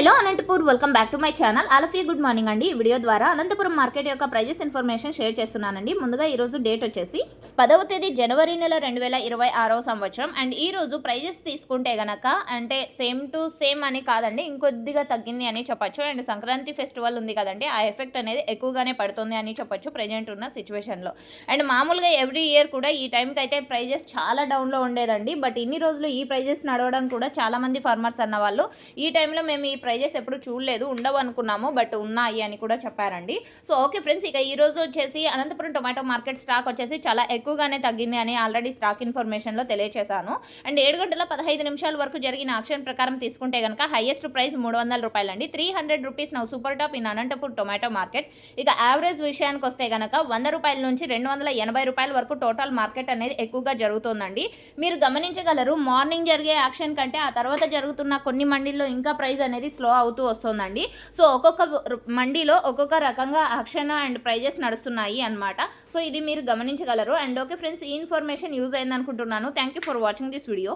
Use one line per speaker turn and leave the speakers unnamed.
Hello Anantapur, welcome back to my channel. All of you good morning అండి. ఈ video ద్వారా Anantapuram market యొక్క prices information share చేస్తున్నానండి. ముందుగా ఈరోజు డేట్ వచ్చేసి 10వ తేదీ జనవరి నెల 2026వ సంవత్సరం. అండ్ ఈ రోజు ప్రైజెస్ తీసుకుంటే గనక అంటే సేమ్ టు సేమ్ అని కాదండి, ఇంకొద్దిగా తగ్గింది అని చెప్పొచ్చు. అండ్ సంక్రాంతి ఫెస్టివల్ ఉంది కదండి, ఆ ఎఫెక్ట్ అనేది ఎక్కువగానే పడుతుంది అని చెప్పొచ్చు ప్రెజెంట్ ఉన్న సిచ్యువేషన్లో. అండ్ మామూలుగా ఎవ్రీ ఇయర్ కూడా ఈ టైంకి అయితే ప్రైజెస్ చాలా డౌన్లో ఉండేదండి. బట్ ఇన్ని రోజులు ఈ ప్రైజెస్ నడవడం కూడా చాలామంది ఫార్మర్స్ అన్న వాళ్ళు ఈ టైంలో మేము ఈ ప్రైజెస్ ఎప్పుడు చూడలేదు, ఉండవు అనుకున్నాము, బట్ ఉన్నాయి అని కూడా చెప్పారండి. సో ఓకే ఫ్రెండ్స్, ఇక ఈ రోజు వచ్చేసి అనంతపురం టొమాటో మార్కెట్ స్టాక్ వచ్చేసి చాలా ఎక్కువగానే తగ్గింది అని ఆల్రెడీ స్టాక్ ఇన్ఫర్మేషన్లో తెలియజేశాను. అండ్ 7 గంటల 15 నిమిషాల వరకు జరిగిన ఆక్షన్ ప్రకారం తీసుకుంటే కనుక హైయెస్ట్ ప్రైస్ 300 రూపాయలండి. 300 rupees now super top in Anantapur tomato market. ఇక యావరేజ్ విషయానికి వస్తే కనుక 100 రూపాయల నుంచి 280 రూపాయల వరకు టోటల్ మార్కెట్ అనేది ఎక్కువగా జరుగుతుందండి. మీరు గమనించగలరు, మార్నింగ్ జరిగే యాక్షన్ కంటే ఆ తర్వాత జరుగుతున్న కొన్ని మండీల్లో ఇంకా ప్రైస్ అనేది స్లో అవుతూ వస్తుందండి. సో ఒక్కొక్క మండీలో ఒక్కొక్క రకంగా యాక్షన్ అండ్ ప్రైజెస్ నడుస్తున్నాయి అన్నమాట. సో ఇది మీరు గమనించగలరు. అండ్ ఓకే ఫ్రెండ్స్, ఈ ఇన్ఫర్మేషన్ యూజ్ అయింది అనుకుంటున్నాను. Thank you for watching this video.